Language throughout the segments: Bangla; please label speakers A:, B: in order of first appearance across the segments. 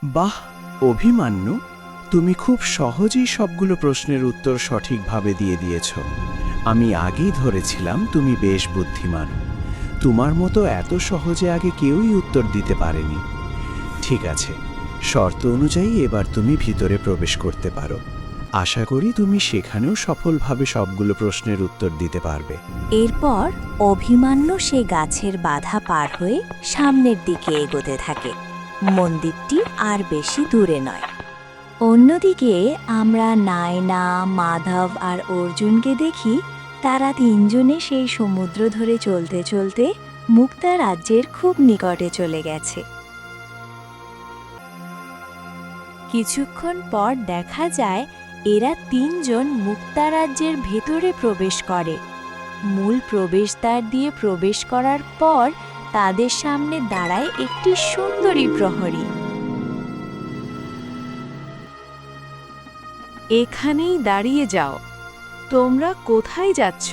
A: বাহ অভিমান্যু, তুমি খুব সহজেই সবগুলো প্রশ্নের উত্তর সঠিকভাবে দিয়ে দিয়েছ। আমি আগেই ধরেছিলাম তুমি বেশ বুদ্ধিমান। তোমার মতো এত সহজে আগে কেউই উত্তর দিতে পারেনি। ঠিক আছে, শর্ত অনুযায়ী এবার তুমি ভিতরে প্রবেশ করতে পারো। আশা করি তুমি সেখানেও সফলভাবে সবগুলো প্রশ্নের উত্তর দিতে পারবে।
B: এরপর অভিমান্যু সে গাছের বাধা পার হয়ে সামনের দিকে এগোতে থাকে। মন্দিরটি আর বেশি দূরে নয়। অন্যদিকে আমরা নায়না, মাধব আর অর্জুনকে দেখি তারা তিনজনে সেই সমুদ্র ধরে চলতে চলতে মুক্তা রাজ্যের খুব নিকটে চলে গেছে। কিছুক্ষণ পর দেখা যায় এরা তিনজন মুক্তা রাজ্যের ভেতরে প্রবেশ করে। মূল প্রবেশদ্বার দিয়ে প্রবেশ করার পর তাদের সামনে দাঁড়ায় একটি সুন্দরী প্রহরী।
C: এখানেই দাঁড়িয়ে যাও। তোমরা কোথায় যাচ্ছ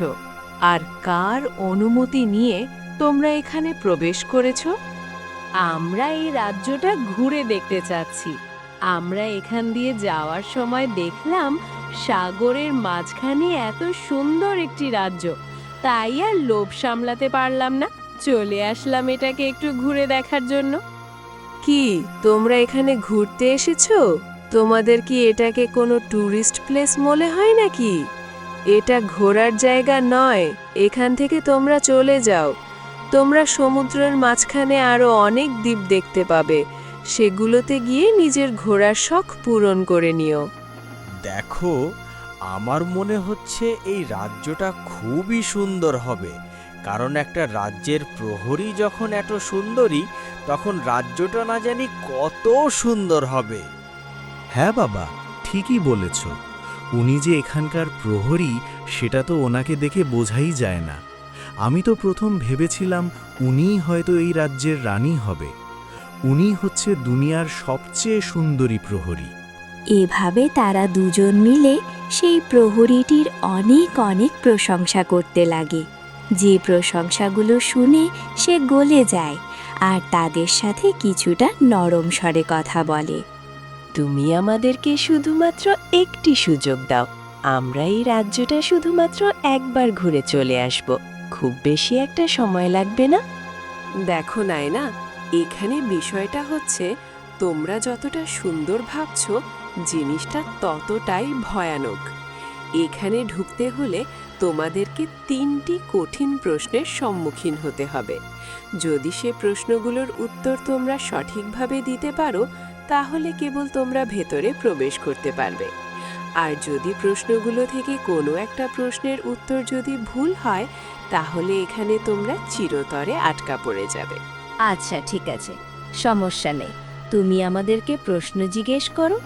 C: আর কার অনুমতি নিয়ে তোমরা এখানে প্রবেশ করেছ? আমরা এই রাজ্যটা ঘুরে দেখতে চাচ্ছি। আমরা এখান দিয়ে যাওয়ার সময় দেখলাম সাগরের মাঝখানে এত সুন্দর একটি রাজ্য, তাই আর লোভ সামলাতে পারলাম না, চলে আসলাম এটাকে একটু ঘুরে দেখার জন্য। কি তোমরা এখানে ঘুরতে এসেছো? তোমাদের কি এটাকে কোনো ট্যুরিস্ট প্লেস মনে হয় নাকি? এটা ঘোরার জায়গা নয়, এখান থেকে তোমরা চলে যাও। তোমরা সমুদ্রের মাঝখানে আরো অনেক দ্বীপ দেখতে পাবে, সেগুলোতে গিয়ে নিজের ঘোরার শখ পূরণ করে নিও।
D: দেখো, আমার মনে হচ্ছে এই রাজ্যটা খুবই সুন্দর হবে, কারণ একটা রাজ্যের প্রহরী যখন এত সুন্দরী, তখন রাজ্যটা না জানি কত সুন্দর হবে।
E: হ্যাঁ বাবা, ঠিকই বলেছ। উনি যে এখানকার প্রহরী সেটা তো ওনাকে দেখে বোঝাই যায় না। আমি তো প্রথম ভেবেছিলাম উনিই হয়তো এই রাজ্যের রানী হবে। উনি হচ্ছে দুনিয়ার সবচেয়ে সুন্দরী প্রহরী।
B: এভাবে তারা দুজন মিলে সেই প্রহরীটির অনেক অনেক প্রশংসা করতে লাগে। যে প্রশংসাগুলো শুনে সে গলে যায় আর তাদের সাথে কিছুটা নরম স্বরে কথা বলে।
C: তুমি আমাদেরকে শুধুমাত্র একটি সুযোগ দাও, আমরা এই রাজ্যটা শুধুমাত্র একবার ঘুরে চলে আসব। খুব বেশি একটা সময় লাগবে না। দেখো নায়না, এখানে বিষয়টা হচ্ছে তোমরা যতটা সুন্দর ভাবছো, জিনিসটা ততটাই ভয়ানক। এখানে ঢুকতে হলে তোমাদেরকে 3টি কঠিন প্রশ্নের সম্মুখীন হতে হবে। যদি সে প্রশ্নগুলোর উত্তর তোমরা সঠিকভাবে দিতে পারো, তাহলে কেবল তোমরা ভেতরে প্রবেশ করতে পারবে। আর যদি প্রশ্নগুলো থেকে কোনো একটা প্রশ্নের উত্তর যদি ভুল হয়, তাহলে এখানে তোমরা চিরতরে আটকা পড়ে যাবে।
B: আচ্ছা ঠিক আছে, সমস্যা নেই। তুমি আমাদেরকে প্রশ্ন জিজ্ঞেস করো,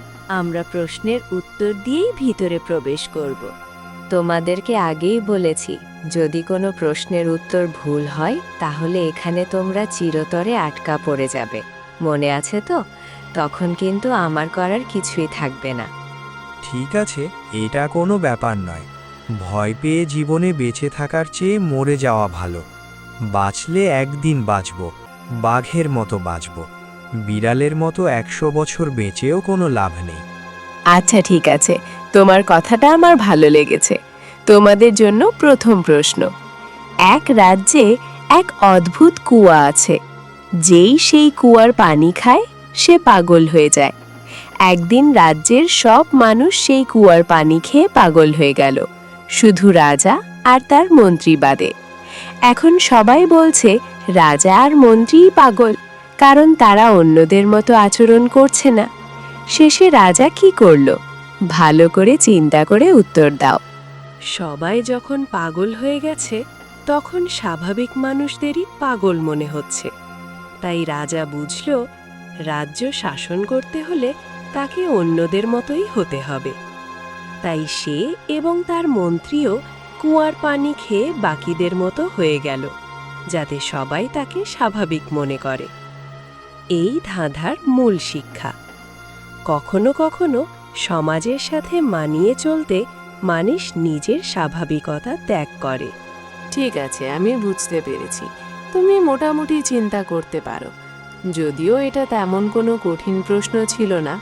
B: আমরা প্রশ্নের উত্তর দিয়েই ভিতরে প্রবেশ করব।
C: তোমাদেরকে আগেই বলেছি, যদি কোনো প্রশ্নের উত্তর ভুল হয়, তাহলে এখানে তোমরা চিরতরে আটকা পড়ে যাবে। মনে আছে তো? তখন কিন্তু আমার করার কিছুই থাকবে না।
D: ঠিক আছে, এটা কোনো ব্যাপার নয়। ভয় পেয়ে জীবনে বেঁচে থাকার চেয়ে মরে যাওয়া ভালো। বাঁচলে একদিন বাঁচব, বাঘের মতো বাঁচব। বিড়ালের মতো 100 বছর বেঁচেও কোনো লাভ নেই।
C: আচ্ছা ঠিক আছে, তোমার কথাটা আমার ভালো লেগেছে। তোমাদের জন্য প্রথম প্রশ্ন। এক রাজ্যে এক অদ্ভুত কুয়া আছে। যেই সেই কুয়ার পানি খায়, সে পাগল হয়ে যায়। একদিন রাজ্যের সব মানুষ সেই কুয়ার পানি খেয়ে পাগল হয়ে গেল, শুধু রাজা আর তার মন্ত্রী বাদে। এখন সবাই বলছে রাজা আর মন্ত্রীই পাগল, কারণ তারা অন্যদের মতো আচরণ করছে না। শেষে রাজা কি করল? ভালো করে চিন্তা করে উত্তর দাও। সবাই যখন পাগল হয়ে গেছে, তখন স্বাভাবিক মানুষদেরই পাগল মনে হচ্ছে। তাই রাজা বুঝল, রাজ্য শাসন করতে হলে তাকে অন্যদের মতোই হতে হবে। তাই সে এবং তার মন্ত্রীও কুয়ার পানি খেয়ে বাকিদের মতো হয়ে গেল, যাতে সবাই তাকে স্বাভাবিক মনে করে। এই ধাঁধার মূল শিক্ষা। কখনো কখনো সমাজের সাথে মানিয়ে চলতে মানুষ নিজের স্বাভাবিকতা ত্যাগ করে। ঠিক আছে, আমি বুঝতে পেরেছি। তুমি মোটামুটি চিন্তা করতে পারো। যদিও এটা তেমন কোনো কঠিন প্রশ্ন ছিল না,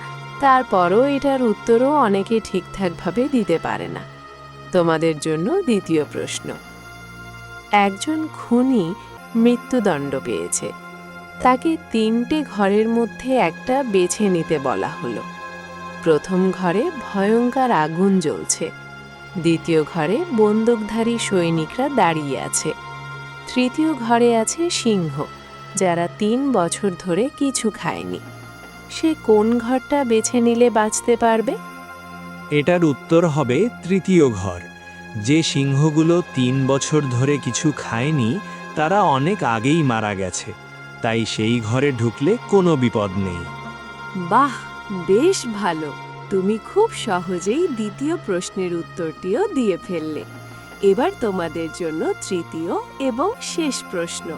C: তারপরও এটার উত্তরও অনেকে ঠিকঠাকভাবে দিতে পারে না। তোমাদের জন্য দ্বিতীয় প্রশ্ন। একজন খুনি মৃত্যুদণ্ড পেয়েছে। তাকে 3টে ঘরের মধ্যে একটা বেছে নিতে বলা হলো। প্রথম ঘরে ভয়ঙ্কর আগুন জ্বলছে, দ্বিতীয় ঘরে বন্দুকধারী সৈনিকরা দাঁড়িয়ে আছে, তৃতীয় ঘরে আছে সিংহ, যারা 3 বছর ধরে কিছু খায়নি। সে কোন ঘরটা বেছে নিলে বাঁচতে পারবে?
D: এটার উত্তর হবে তৃতীয় ঘর। যে সিংহগুলো 3 বছর ধরে কিছু খায়নি তারা অনেক আগেই মারা গেছে, তাই সেই ঘরে ঢুকলে কোনো বিপদ নেই।
C: বাহ, বেশ ভালো। তুমি খুব সহজেই দ্বিতীয় প্রশ্নের উত্তরটিও দিয়ে ফেললে। এবার তোমাদের জন্য তৃতীয় এবং শেষ প্রশ্ন।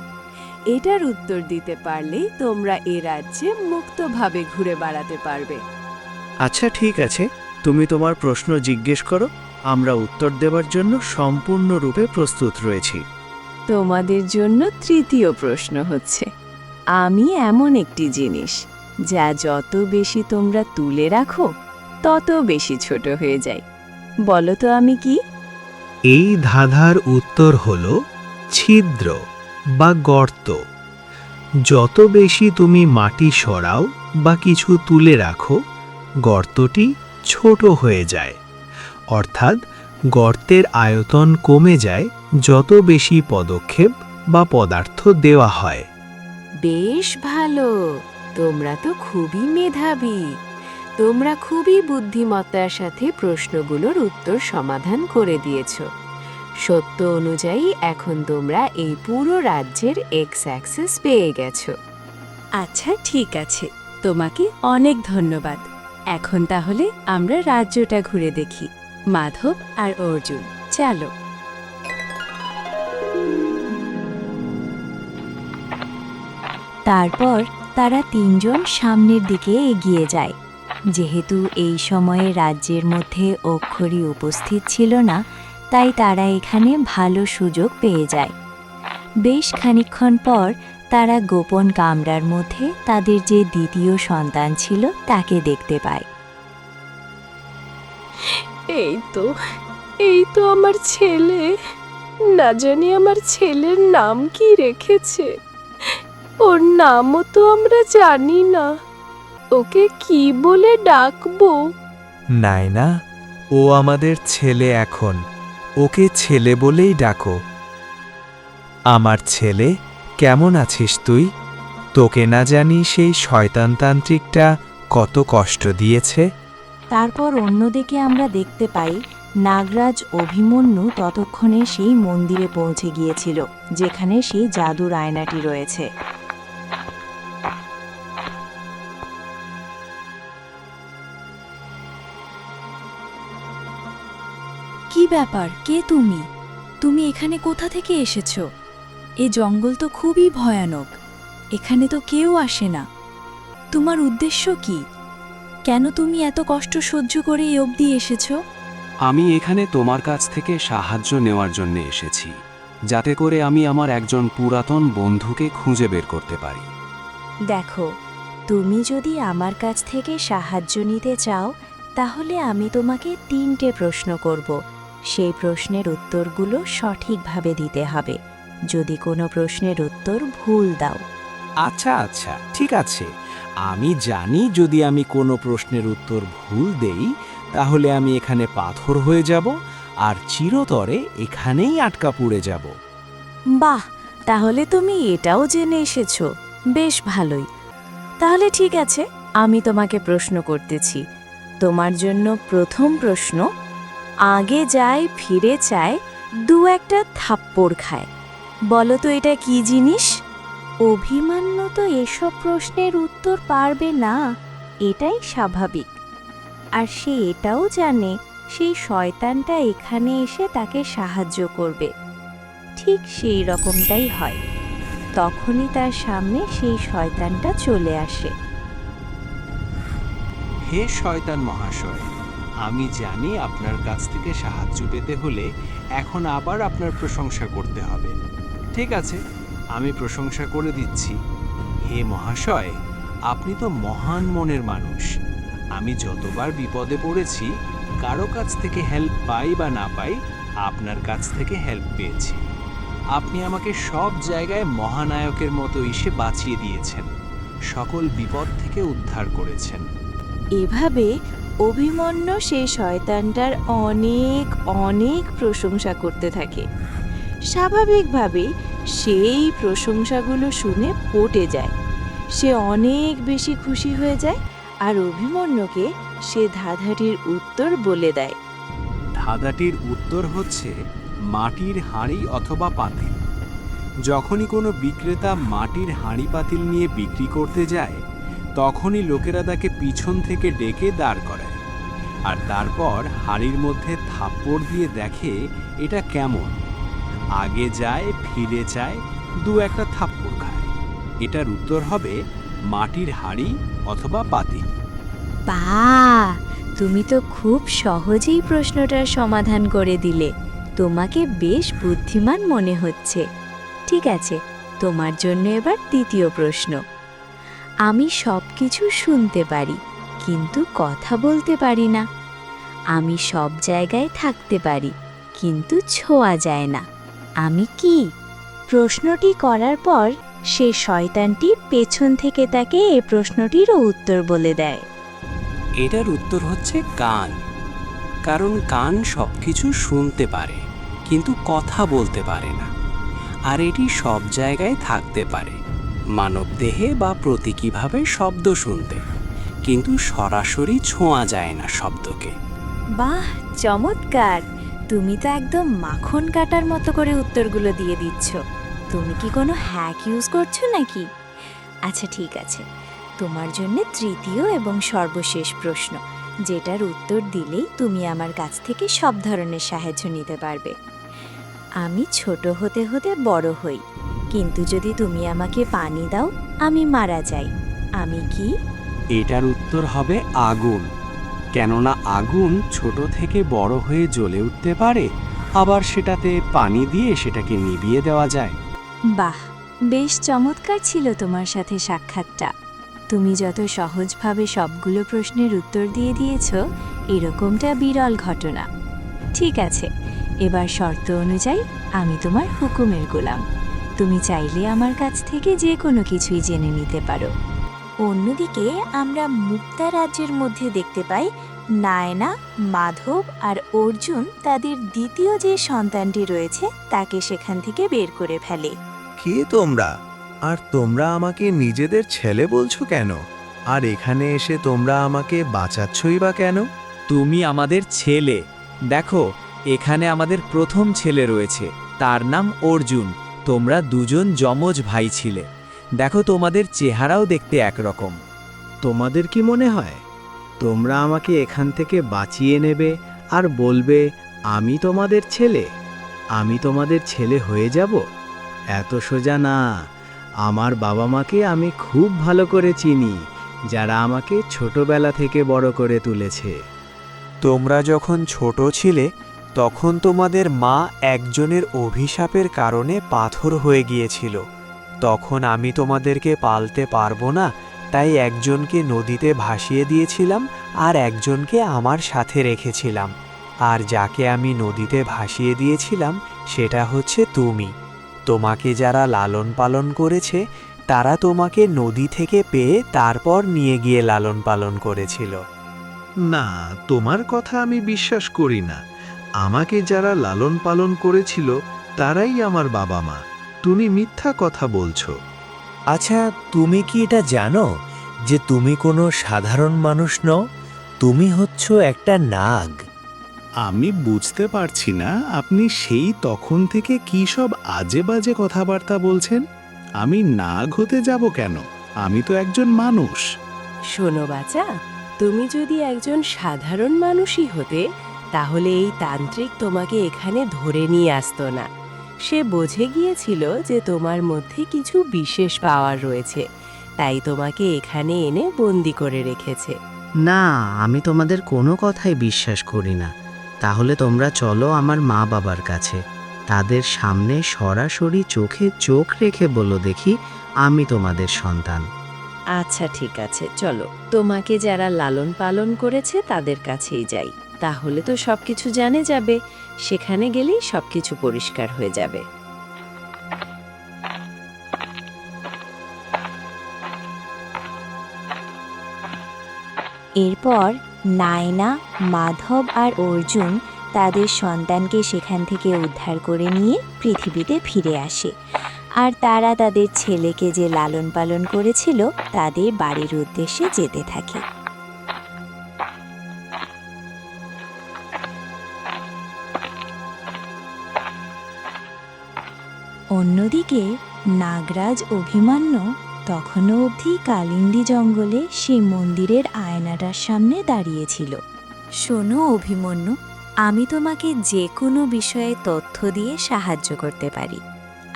C: এটার উত্তর দিতে পারলেই তোমরা এ রাজ্যে মুক্তভাবে ঘুরে বেড়াতে পারবে।
A: আচ্ছা ঠিক আছে, তুমি তোমার প্রশ্ন জিজ্ঞেস করো, আমরা উত্তর দেওয়ার জন্য সম্পূর্ণরূপে প্রস্তুত রয়েছি।
B: তোমাদের জন্য তৃতীয় প্রশ্ন হচ্ছে, আমি এমন একটি জিনিস যা যত বেশি তোমরা তুলে রাখো তত বেশি ছোট হয়ে যায়। বলো তো আমি কি?
E: এই ধাঁধার উত্তর হল ছিদ্র বা গর্ত। যত বেশি তুমি মাটি সরাও বা কিছু তুলে রাখো, গর্তটি ছোট হয়ে যায়। অর্থাৎ গর্তের আয়তন কমে যায় যত বেশি পদক্ষেপ বা পদার্থ দেওয়া হয়।
C: বেশ ভালো, তোমরা তো খুবই মেধাবী। তোমরা খুবই বুদ্ধিমত্তার সাথে প্রশ্নগুলোর উত্তর সমাধান করে দিয়েছ। সত্য অনুযায়ী এখন তোমরা এই পুরো রাজ্যের এক্স অ্যাক্সেস পেয়ে গেছো।
B: আচ্ছা ঠিক আছে, তোমাকে অনেক ধন্যবাদ। এখন তাহলে আমরা রাজ্যটা ঘুরে দেখি। মাধব আর অর্জুন, চলো। তারপর তারা 3 জন সামনের দিকে এগিয়ে যায়। যেহেতু এই সময়ে রাজ্যের মধ্যে অক্ষরী উপস্থিত ছিল না, তাই তারা এখানে ভালো সুযোগ পেয়ে যায়। বেশ খানিকক্ষণ পর তারা গোপন কামরার মধ্যে তাদের যে দ্বিতীয় সন্তান ছিল তাকে দেখতে পায়।
C: এই তো আমার ছেলে। না জানি আমার ছেলের নাম কি রেখেছে। ওর নামও তো আমরা জানি না। ওকে কি বলে ডাকবো?
D: নায়না, ও আমাদের ছেলে এখন। ওকে ছেলে বলেই ডাকো। আমার ছেলে, কেমন আছিস তুই? তোকে না জানি সেই শয়তানতান্ত্রিকটা কত কষ্ট দিয়েছে।
B: তারপর অন্যদিকে আমরা দেখতে পাই নাগরাজ অভিমন্যু ততক্ষণে সেই মন্দিরে পৌঁছে গিয়েছিল যেখানে সেই জাদুর আয়নাটি রয়েছে। কি ব্যাপার, কে তুমি? তুমি এখানে কোথা থেকে এসেছো? এই জঙ্গল তো খুবই ভয়ানক, এখানে তো কেউ আসে না। তোমার উদ্দেশ্য কি? কেন তুমি এত কষ্ট সহ্য করে এই অবধি এসেছো?
F: আমি এখানে তোমার কাছ থেকে সাহায্য নেওয়ার জন্য এসেছি, যাতে করে আমি আমার একজন পুরাতন বন্ধুকে খুঁজে বের করতে পারি।
B: দেখো, তুমি যদি আমার কাছ থেকে সাহায্য নিতে চাও তাহলে আমি তোমাকে 3টে প্রশ্ন করব। সেই প্রশ্নের উত্তরগুলো সঠিকভাবে দিতে হবে। যদি কোনো প্রশ্নের উত্তর ভুল দাও।
A: আচ্ছা আচ্ছা ঠিক আছে, আমি জানি যদি আমি কোনো প্রশ্নের উত্তর ভুল দেই তাহলে আমি এখানে পাথর হয়ে যাব আর চিরতরে এখানেই আটকা পড়ে যাব।
B: বাহ, তাহলে তুমি এটাও জেনে এসেছো। বেশ ভালোই। তাহলে ঠিক আছে, আমি তোমাকে প্রশ্ন করতেছি। তোমার জন্য প্রথম প্রশ্ন, আগে যায় ফিরে চায়, 2-1টা থাপ্পড় খায়। বলো তো এটা কি জিনিস? অভিমান্য তো এসব প্রশ্নের উত্তর পারবে না, এটাই স্বাভাবিক। আর সে এটাও জানে সেই শয়তানটা এখানে এসে তাকে সাহায্য করবে। ঠিক সেই রকমটাই হয়। তখনই তার সামনে সেই শয়তানটা চলে আসে।
A: হে শয়তান মহাশয়, আমি জানি আপনার কাছ থেকে সাহায্য পেতে হলে এখন আবার আপনার প্রশংসা করতে হবে। ঠিক আছে, আমি প্রশংসা করে দিচ্ছি। হে মহাশয়, আপনি তো মহান মনের মানুষ। আমি যতবার বিপদে পড়েছি, কারো কাছ থেকে হেল্প পাই বা না পাই, আপনার কাছ থেকে হেল্প পেয়েছি। আপনি আমাকে সব জায়গায় মহানায়কের মতো এসে বাঁচিয়ে দিয়েছেন, সকল বিপদ থেকে উদ্ধার করেছেন।
G: এভাবে অভিমন্যু সেই শয়তানটার অনেক অনেক প্রশংসা করতে থাকে। স্বাভাবিকভাবেই সেই প্রশংসাগুলো শুনে পটে যায়। সে অনেক বেশি খুশি হয়ে যায় আর অভিমন্যুকে সে ধাঁধাটির উত্তর বলে দেয়।
A: ধাঁধাটির উত্তর হচ্ছে মাটির হাঁড়ি অথবা পাতিল। যখনই কোনো বিক্রেতা মাটির হাঁড়ি পাতিল নিয়ে বিক্রি করতে যায়, তখনই লোকেরা তাকে পিছন থেকে ডেকে দাঁড় করায়, আর তারপর হাঁড়ির মধ্যে থাপ্পড় দিয়ে দেখে এটা কেমন। আগে যায়, ফিরে যায়, দু একটা থাপ্পড় খায়। এটার উত্তর হবে মাটির হাঁড়ি অথবা পাতিল।
B: বাহ, তুমি তো খুব সহজেই প্রশ্নটার সমাধান করে দিলে। তোমাকে বেশ বুদ্ধিমান মনে হচ্ছে। ঠিক আছে, তোমার জন্য এবার দ্বিতীয় প্রশ্ন। আমি সব কিছু শুনতে পারি, কিন্তু কথা বলতে পারি না। আমি সব জায়গায় থাকতে পারি, কিন্তু ছোঁয়া যায় না। আমি কি? প্রশ্নটি করার পর সে শয়তানটি পেছন থেকে তাকে এই প্রশ্নটিরও উত্তর বলে দেয়।
F: এটার উত্তর হচ্ছে কান। কারণ কান সবকিছু শুনতে পারে, কিন্তু কথা বলতে পারে না। আর এটি সব জায়গায় থাকতে পারে, মানবদেহে বা প্রতীকীভাবে শব্দ শুনতে, কিন্তু সরাসরি ছোঁয়া যায় না শব্দকে।
B: বাহ, চমৎকার! তুমি তো একদম মাখন কাটার মতো করে উত্তরগুলো দিয়ে দিচ্ছ। তুমি কি কোনো হ্যাক ইউজ করছো নাকি? আচ্ছা ঠিক আছে, তোমার জন্য তৃতীয় এবং সর্বশেষ প্রশ্ন, যেটার উত্তর দিলেই তুমি আমার কাছ থেকে সব ধরনের সাহায্য নিতে পারবে। আমি ছোট হতে হতে বড় হই, কিন্তু যদি তুমি আমাকে পানি দাও, আমি মারা যাই। আমি কি?
F: এটার উত্তর হবে আগুন। কেননা আগুন ছোট থেকে বড় হয়ে জ্বলে উঠতে পারে, আবার সেটাতে পানি দিয়ে সেটাকে নিভিয়ে দেওয়া যায়।
B: বাহ, বেশ চমৎকার ছিল তোমার সাথে সাক্ষাৎটা। তুমি যত সহজভাবে সবগুলো প্রশ্নের উত্তর দিয়ে দিয়েছ, এরকমটা বিরল ঘটনা। ঠিক আছে, এবার শর্ত অনুযায়ী আমি তোমার হুকুমের গোলাম। তুমি চাইলে আমার কাছ থেকে যে কোনো কিছুই জেনে নিতে পারো। অন্যদিকে আমরা মুক্তা রাজ্যের মধ্যে দেখতে পাই নায়না, মাধব আর অর্জুন তাদের দ্বিতীয় যে সন্তানটি রয়েছে তাকে সেখান থেকে বের করে ফেলে।
E: কে তোমরা? আর তোমরা আমাকে নিজেদের ছেলে বলছো কেন? আর এখানে এসে তোমরা আমাকে বাঁচাচ্ছই বা কেন?
H: তুমি আমাদের ছেলে। দেখো, এখানে আমাদের প্রথম ছেলে রয়েছে, তার নাম অর্জুন। তোমরা দুজন যমজ ভাই ছিলে। দেখো, তোমাদের চেহারাও দেখতে একরকম।
E: তোমাদের কি মনে হয় তোমরা আমাকে এখান থেকে বাঁচিয়ে নেবে আর বলবে আমি তোমাদের ছেলে? আমি তোমাদের ছেলে হয়ে যাব? এত সোজা না। আমার বাবা মাকে আমি খুব ভালো করে চিনি, যারা আমাকে ছোটবেলা থেকে বড় করে তুলেছে।
D: তোমরা যখন ছোট ছিলে, তখন তোমাদের মা একজনের অভিশাপের কারণে পাথর হয়ে গিয়েছিল। তখন আমি তোমাদেরকে পালতে পারবো না, তাই একজনকে নদীতে ভাসিয়ে দিয়েছিলাম আর একজনকে আমার সাথে রেখেছিলাম। আর যাকে আমি নদীতে ভাসিয়ে দিয়েছিলাম সেটা হচ্ছে তুমি। তোমাকে যারা লালন পালন করেছে, তারা তোমাকে নদী থেকে পেয়ে তারপর নিয়ে গিয়ে লালন পালন করেছিল।
E: না, তোমার কথা আমি বিশ্বাস করি না। আমাকে যারা লালন পালন করেছিল তারাই আমার বাবা মা। তুমি মিথ্যা কথা বলছো।
I: আচ্ছা, তুমি কি এটা জানো যে তুমি কোনো সাধারণ মানুষ নও? তুমি হচ্ছ একটা নাগ।
E: আমি বুঝতে পারছি না আপনি সেই তখন থেকে কি সব আজে বাজে কথাবার্তা বলছেন। আমি নাগ হতে যাব কেন? আমি তো একজন মানুষ।
C: শোনো বাচ্চা, তুমি যদি একজন সাধারণ মানুষই হতে, তাহলে এই তান্ত্রিক তোমাকে এখানে ধরে নিয়ে আসতো না। সে বুঝে গিয়েছিল যে তোমার মধ্যে কিছু বিশেষ পাওয়ার রয়েছে, তাই তোমাকে এখানে এনে বন্দি করে রেখেছে।
J: না, আমি তোমাদের কোনো কথাই বিশ্বাস করি না। তাহলে তোমরা চলো আমার মা বাবার কাছে। তাদের সামনে সরাসরি চোখে চোখ রেখে বলো দেখি, আমি তোমাদের সন্তান।
C: আচ্ছা ঠিক আছে, চলো তোমাকে যারা লালন পালন করেছে তাদের কাছেই যাই, তাহলে তো সবকিছু জানে যাবে, সেখানে গেলেই সবকিছু পরিষ্কার হয়ে যাবে।
B: এরপর নায়না, মাধব আর অর্জুন তাদের সন্তানকে সেখান থেকে উদ্ধার করে নিয়ে পৃথিবীতে ফিরে আসে, আর তারা তাদের ছেলেকে যে লালন পালন করেছিল তাদের বাড়ির উদ্দেশ্যে যেতে থাকে। অন্যদিকে নাগরাজ অভিমান্য তখনও অবধি কালিন্দী জঙ্গলে সেই মন্দিরের আয়নাটার সামনে দাঁড়িয়েছিল। শোনো অভিমন্যু, আমি তোমাকে যে কোনো বিষয়ে তথ্য দিয়ে সাহায্য করতে পারি,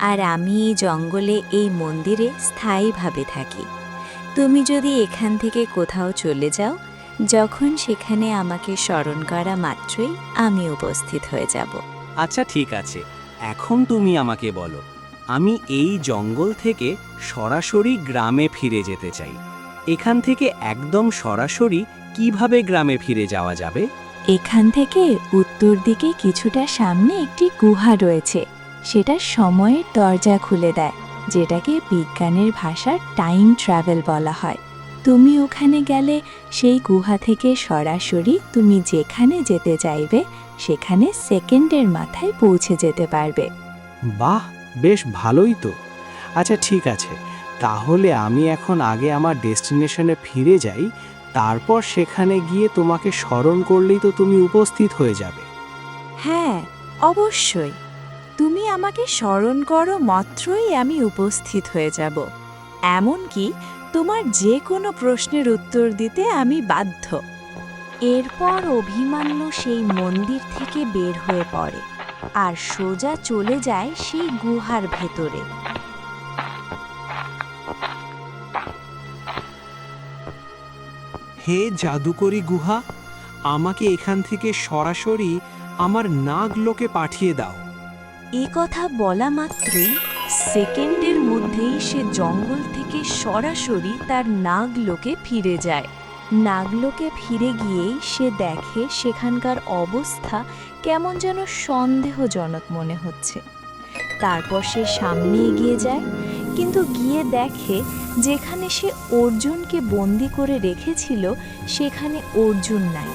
B: আর আমি এই জঙ্গলে এই মন্দিরে স্থায়ীভাবে থাকি। তুমি যদি এখান থেকে কোথাও চলে যাও, যখন সেখানে আমাকে স্মরণ করা মাত্রই আমি উপস্থিত হয়ে যাব।
F: আচ্ছা ঠিক আছে, এখন তুমি আমাকে বলো, আমি এই জঙ্গল থেকে সরাসরি গ্রামে ফিরে যেতে চাই। এখান থেকে একদম সরাসরি কিভাবে গ্রামে ফিরে যাওয়া যাবে?
B: এখান থেকে উত্তর দিকে কিছুটা সামনে একটি গুহা রয়েছে, সেটা সময়ের দরজা খুলে দেয়, যেটাকে বিজ্ঞানের ভাষায় টাইম ট্রাভেল বলা হয়। তুমি ওখানে গেলে সেই গুহা থেকে সরাসরি তুমি যেখানে যেতে চাইবে সেখানে সেকেন্ডের মাথায় পৌঁছে যেতে পারবে।
A: বাহ, বেশ ভালোই তো। আচ্ছা ঠিক আছে, তাহলে আমি এখন আগে আমার ডেস্টিনেশনে ফিরে যাই, তারপর সেখানে গিয়ে তোমাকে স্মরণ করলেই তো তুমি উপস্থিত হয়ে যাবে।
G: হ্যাঁ, অবশ্যই। তুমি আমাকে স্মরণ করো মাত্রই আমি উপস্থিত হয়ে যাব। এমনকি তোমার যে কোনো প্রশ্নের উত্তর দিতে আমি বাধ্য।
B: এরপর অভিমান্য সেই মন্দির থেকে বের হয়ে পড়ে আর সোজা চলে যায় সেই গুহার ভেতরে।
F: হে জাদুকরি গুহা, আমাকে এখান থেকে সরাসরি আমার নাগলোকে পাঠিয়ে দাও।
G: এ কথা বলা মাত্রই সেকেন্ডের মধ্যেই সে জঙ্গল থেকে সরাসরি তার নাগলোকে ফিরে যায়।
B: নাগলোকে ফিরে গিয়েই সে দেখে সেখানকার অবস্থা কেমন যেন সন্দেহজনক মনে হচ্ছে। তারপর সে সামনে এগিয়ে যায়, কিন্তু গিয়ে দেখে যেখানে সে অর্জুনকে বন্দি করে রেখেছিল সেখানে অর্জুন নাই।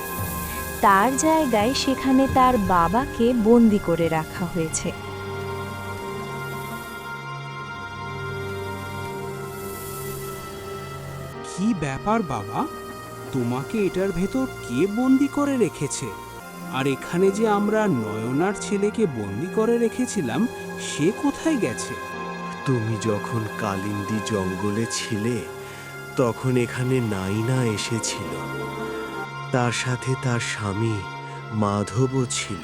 B: তার জায়গায় সেখানে তার বাবাকে বন্দি করে রাখা হয়েছে।
F: কি ব্যাপার বাবা, তোমাকে এটার ভেতর কে বন্দি করে রেখেছে? আর এখানে যে আমরা নয়নার ছেলেকে বন্দি করে রেখেছিলাম, সে কোথায় গেছে?
E: তুমি যখন কালিন্দী জঙ্গলে ছিলে তখন এখানে নাইনা এসেছিল, তার সাথে তার স্বামী মাধবও ছিল।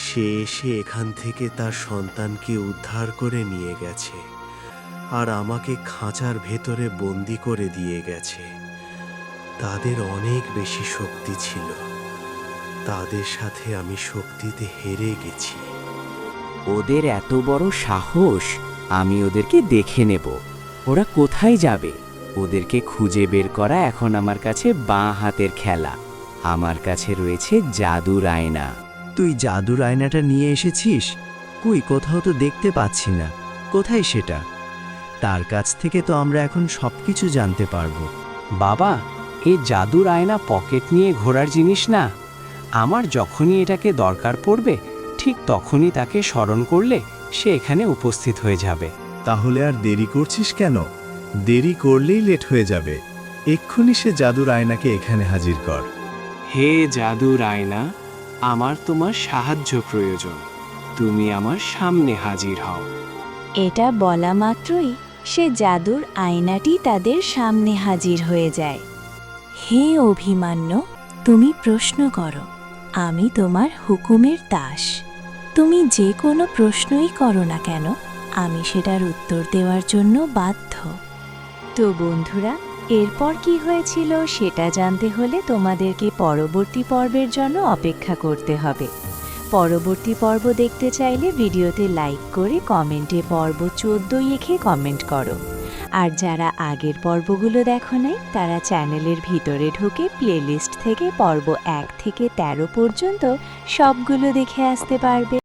E: সে এসে এখান থেকে তার সন্তানকে উদ্ধার করে নিয়ে গেছে, আর আমাকে খাঁচার ভেতরে বন্দি করে দিয়ে গেছে। তাদের অনেক বেশি শক্তি ছিল, তাদের সাথে আমি শক্তিতে হেরে গেছি।
F: ওদের এত বড় সাহস, আমি ওদেরকে দেখে নেব। ওরা কোথায় যাবে? ওদেরকে খুঁজে বের করা এখন আমার কাছে বাঁ হাতের খেলা। আমার কাছে রয়েছে জাদুর আয়না।
H: তুই জাদুর আয়নাটা নিয়ে এসেছিস? কই, কোথাও তো দেখতে পাচ্ছি না। কোথায় সেটা? তার কাছ থেকে তো আমরা এখন সবকিছু জানতে পারবো।
F: বাবা, এই জাদুর আয়না পকেট নিয়ে ঘোরার জিনিস না। আমার যখনই এটাকে দরকার পড়বে, ঠিক তখনই তাকে স্মরণ করলে সে এখানে উপস্থিত হয়ে যাবে।
E: তাহলে আর দেরি করছিস কেন? দেরি করলেই লেট হয়ে যাবে। এক্ষুনি সে জাদুর আয়নাকে এখানে হাজির কর।
F: হে জাদুর আয়না, আমার তোমার সাহায্য প্রয়োজন। তুমি আমার সামনে হাজির হও।
B: এটা বলা মাত্রই সে জাদুর আয়নাটি তাদের সামনে হাজির হয়ে যায়। হে অভিমান্য, তুমি প্রশ্ন করো, আমি তোমার হুকুমের দাস। তুমি যে কোনো প্রশ্নই করো না কেন, আমি সেটার উত্তর দেওয়ার জন্য বাধ্য। তো বন্ধুরা, এরপর কি হয়েছিল সেটা জানতে হলে তোমাদেরকে পরবর্তী পর্বের জন্য অপেক্ষা করতে হবে। পরবর্তী পর্ব দেখতে চাইলে ভিডিওতে লাইক করে কমেন্টে পর্ব 14 লিখে কমেন্ট করো। আর যারা আগের পর্বগুলো দেখো নাই তারা চ্যানেলের ভিতরে ঢুকে প্লেলিস্ট থেকে পর্ব 1 থেকে 13 পর্যন্ত সবগুলো দেখে আসতে পারবে।